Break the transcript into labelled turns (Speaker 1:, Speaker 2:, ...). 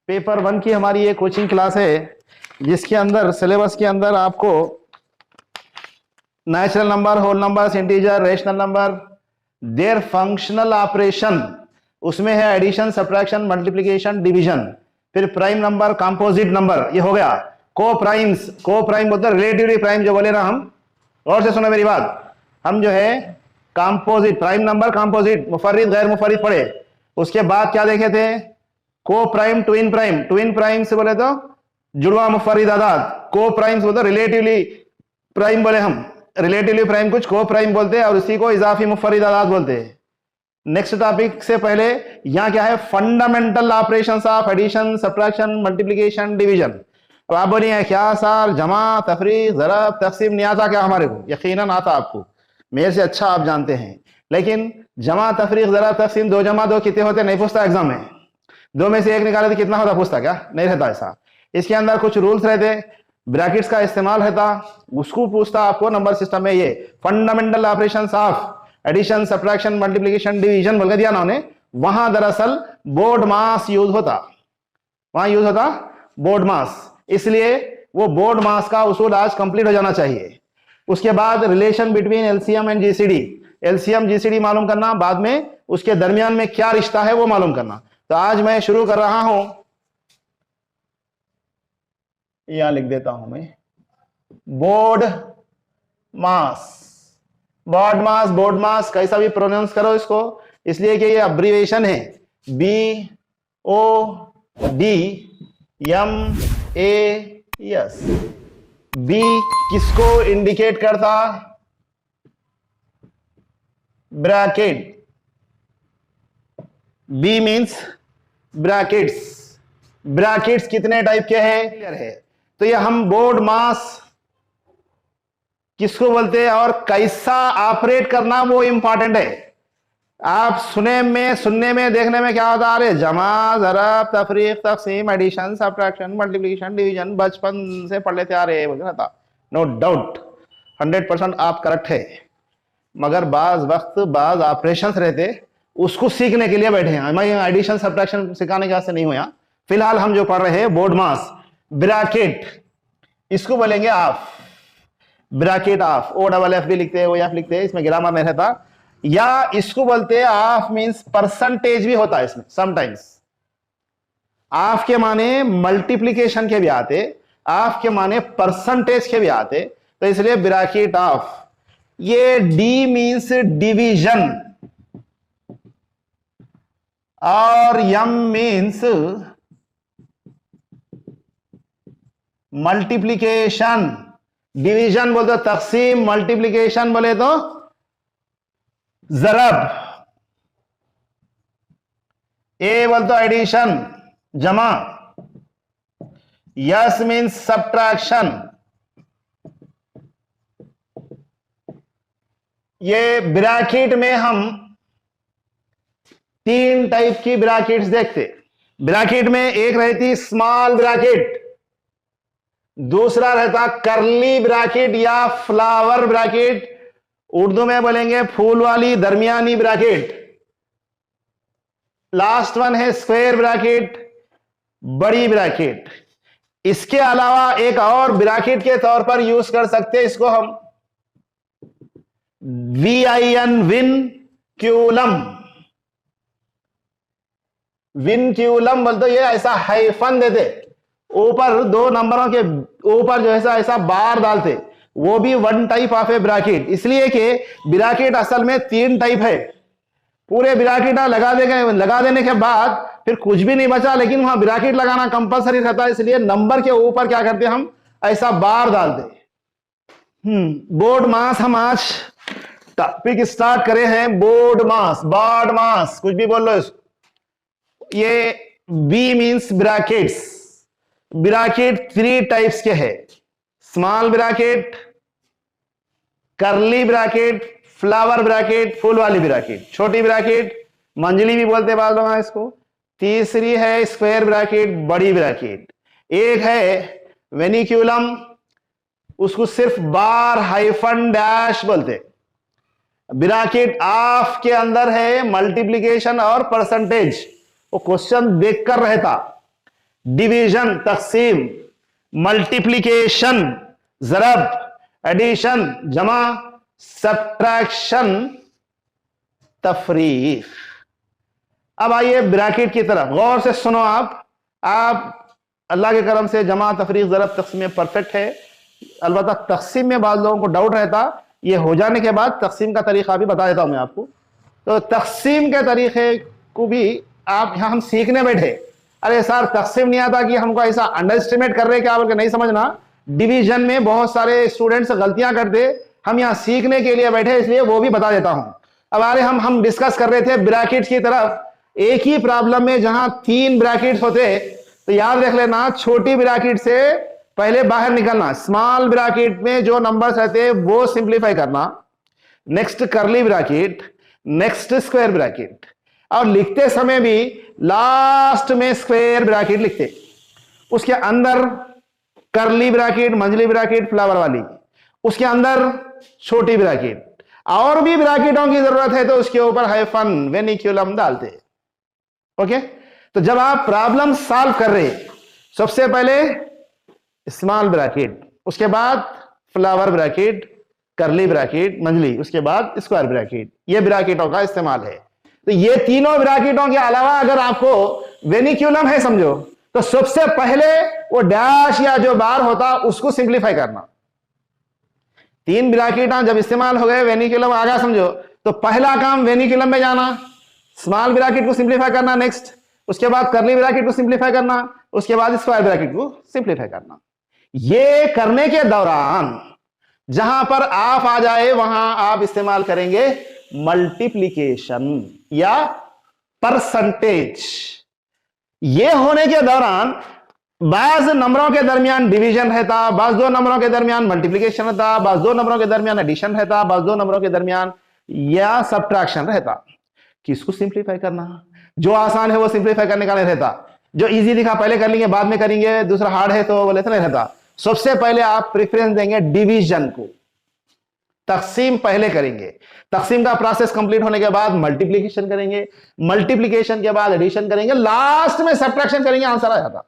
Speaker 1: Paper 1 की हमारी ये कोचिंग क्लास है जिसके अंदर सिलेबस के अंदर आपको natural number, whole numbers, integer, rational number, their functional operation, उसमें है एडिशन, सब्ट्रैक्शन, मल्टीप्लिकेशन, डिवीजन, फिर प्राइम नंबर, कंपोजिट नंबर, ये हो गया। को प्राइम्स, को प्राइम बोलते रिलेटिवली प्राइम जो बोले ना हम, और से सुनो मेरी बात, हम जो है कंपोजिट, प्राइम नंबर, कंपोजिट, मुफर्रिद, गैर मुफर्रिद पढ़े। उसके बाद क्या देखे थे? को prime, twin prime, twin prime से बोले तो जुड़वा मुफर्रिद आदाद, को प्राइम बोलते रिलेटिवली प्राइम बोले हम, रिलेटिवली प्राइम कुछ को प्राइम बोलते हैं और उसी को इजाफी मुफर्रिद आदाद बोलते हैं। नेक्स्ट टॉपिक से पहले यहां क्या है? Fundamental operations of addition, subtraction, multiplication, division. तो आप बोलिए क्या सर जमा, तफरीक, ज़रब, तक़सीम नहीं आता क्या हमारे को? यकीनन आता आपको, मेरे से अच्छा आप जानते हैं। लेकिन जमा, तफरीक, ज़रब, तक़सीम, 2 जमा 2 कितने होते? नहीं पूछता एग्जाम में। 2 में से 1 निकाले तो कितना होता? पूछता क्या? नहीं रहता ऐसा। इसके अंदर कुछ रूल्स रहते, ब्रैकेट्स का इस्तेमाल रहता, उसको पूछता आपको नंबर सिस्टम में। ये fundamental operations of addition, subtraction, multiplication, division बोल दिया ना उन्हें, वहां दरअसल बोर्ड मास यूज होता, वहां यूज होता बोर्ड मास। इसलिए वो बोर्ड मास का उसूल आज कंप्लीट हो जाना चाहिए। उसके बाद relation between LCM and GCD, LCM GCD मालूम करना, बाद में उसके दरमियान में क्या रिश्ता है वो मालूम करना। तो आज मैं शुरू कर रहा हूं, यहां लिख देता हूं मैं, बोर्ड मास। बोर्ड मास, बोर्ड मास कैसा भी प्रोनाउंस करो इसको, इसलिए कि ये अब्रीवेशन है, B O D M A S. B किसको इंडिकेट करता? Bracket. B means brackets. Brackets कितने टाइप के हैं? तो ये हम बोर्ड मास किसको बोलते हैं और कैसा ऑपरेट करना वो इंपॉर्टेंट है। आप सुनने में देखने में क्या होता? अरे जमा, ज़रब, तफरीक, तक़सीम, एडिशन, सब्ट्रैक्शन, मल्टीप्लिकेशन, डिवीजन बचपन से पढ़ लेते आ रहे हैं था। नो डाउट 100% आप करेक्ट है, मगर बाज वक्त बाज ऑपरेशंस रहते, उसको सीखने के लिए बैठे हैं। मैं एडिशन सब्ट्रैक्शन सिखाने के वास्ते नहीं हुआ। फिलहाल हम जो पढ़ रहे हैं बोर्ड मास, ब्रैकेट, इसको बोलेंगे आप, bracket of, O double F भी लिखते हैं, ओ एफ लिखते हैं, इसमें ग्रामर नहीं रहता। या इसको बोलते हैं ऑफ मींस परसेंटेज भी होता है इसमें समटाइम्स। ऑफ के माने मल्टीप्लिकेशन के भी आते, ऑफ के माने परसेंटेज के भी आते, तो इसलिए ब्रैकेट ऑफ। ये डी मींस डिवीजन और एम मींस मल्टीप्लिकेशन। डिवीजन बोलते तो तक़सीम, मल्टीप्लिकेशन बोले तो ज़रब, ए बोलते तो एडिशन, जमा, यस मीन्स सब्ट्रैक्शन। ये ब्रैकेट में हम 3 टाइप की ब्रैकेट्स देखते। ब्रैकेट में एक रहती स्मॉल ब्रैकेट, दूसरा रहता करली ब्रैकेट या फ्लावर ब्रैकेट, उर्दू में बोलेंगे फूल वाली दरमियानी ब्रैकेट। लास्ट वन है स्क्वायर ब्रैकेट, बड़ी ब्रैकेट। इसके अलावा एक और ब्रैकेट के तौर पर यूज कर सकते हैं इसको हम, VIN, विनक्यूलम। विनक्यूलम बोलते ये ऐसा हाइफन देते, ऊपर 2 नंबरों के ऊपर जो ऐसा बार डालते, वो भी 1 टाइप ऑफ ए ब्रैकेट। इसलिए कि ब्रैकेट असल में 3 टाइप है। पूरे ब्रैकेट लगा देने के बाद फिर कुछ भी नहीं बचा, लेकिन वहां ब्रैकेट लगाना कंपलसरी रहता है, इसलिए नंबर के ऊपर क्या करते हम, ऐसा बार डालते। बोर्ड मास, हम आज टॉपिक स्टार्ट करे हैं बोर्ड मास, बोर्ड मास, कुछ भी बोल लो इसको। ये B means brackets. Bracket 3 types के हैं, small bracket, curly bracket, flower bracket, फूल वाली ब्रैकेट, छोटी ब्रैकेट, मंजली भी बोलते बाद लोग इसको। तीसरी है स्क्वायर ब्रैकेट, बड़ी ब्रैकेट। एक है वेनिक्यूलम, उसको सिर्फ बार हाइफन डैश बोलते। ब्रैकेट ऑफ के अंदर है मल्टीप्लिकेशन और परसेंटेज, वो क्वेश्चन देखकर रहता। डिवीजन तकसीम, मल्टीप्लिकेशन ज़रब, एडिशन जमा, सब्ट्रैक्शन तफरीक। अब आइए ब्रैकेट की तरफ, गौर से सुनो। आप अल्लाह के करम से जमा, तफरीक, ज़रब, तकसीम में परफेक्ट है। अलबत्ता तकसीम में बाद लोगों को डाउट रहता, ये हो जाने के बाद तकसीम का तरीका भी बता देता हूं मैं आपको। तो तकसीम के तरीके को भी आप यहां हम सीखने बैठे, अरे सर तकसीम नहीं आता कि हमको ऐसा अंडर एस्टिमेट कर रहे क्या बोल के नहीं समझना। डिवीजन में बहुत सारे स्टूडेंट्स गलतियां करते, हम यहां सीखने के लिए बैठे, इसलिए वो भी बता देता हूं। अब आ रहे हम डिस्कस कर रहे थे ब्रैकेट की तरफ। एक ही प्रॉब्लम में जहां 3 ब्रैकेट होते, तो याद रख लेना छोटी ब्रैकेट से पहले बाहर निकलना, स्मॉल ब्रैकेट में जो नंबर्स रहते वो सिंप्लीफाई करना, नेक्स्ट करली ब्रैकेट, नेक्स्ट स्क्वायर ब्रैकेट, और लिखते समय भी लास्ट में स्क्वायर ब्रैकेट लिखते, उसके अंदर करली ब्रैकेट, मंझली ब्रैकेट फ्लावर वाली, उसके अंदर छोटी ब्रैकेट, और भी ब्रैकेटों की जरूरत है तो उसके ऊपर हाइफन वेनिक्यूलम डालते। ओके, तो जब आप प्रॉब्लम सॉल्व कर रहे, सबसे पहले स्मॉल ब्रैकेट, उसके बाद फ्लावर ब्रैकेट, करली ब्रैकेट, मंझली, उसके बाद स्क्वायर ब्रैकेट, ये ब्रैकेटों का इस्तेमाल है। तो ये तीनों ब्रैकेटों के अलावा अगर आपको वेनिक्यूलम है समझो, तो सबसे पहले वो डैश या जो बार होता उसको सिंप्लीफाई करना। 3 ब्रैकेट जब इस्तेमाल हो गए, वेनिक्यूलम आ गया समझो, तो पहला काम वेनिक्यूलम में जाना, स्मॉल ब्रैकेट को सिंप्लीफाई करना, नेक्स्ट उसके बाद करली ब्रैकेट को सिंप्लीफाई करना, उसके बाद स्क्वायर ब्रैकेट को सिंप्लीफाई करना। ये करने के दौरान जहां पर आप आ जाए वहां आप इस्तेमाल करेंगे मल्टीप्लिकेशन या परसेंटेज। ये होने के दौरान बाज नंबरों के दरमियान डिवीजन रहता, बाज 2 नंबरों के दरमियान मल्टीप्लिकेशन रहता, बाज 2 नंबरों के दरमियान एडिशन रहता, बाज 2 नंबरों के दरमियान या सब्ट्रैक्शन रहता। किसको सिंप्लीफाई करना, जो आसान है वो सिंप्लीफाई करने का नहीं रहता, जो इजी दिखा पहले कर लेंगे बाद में करेंगे, दूसरा हार्ड है तो बोले तो नहीं रहता। सबसे पहले आप प्रेफरेंस देंगे डिवीजन को, तकसीम पहले करेंगे, तकसीम का प्रोसेस कंप्लीट होने के बाद मल्टीप्लिकेशन करेंगे, मल्टीप्लिकेशन के बाद एडिशन करेंगे, लास्ट में सब्ट्रैक्शन करेंगे, आंसर आ जाता।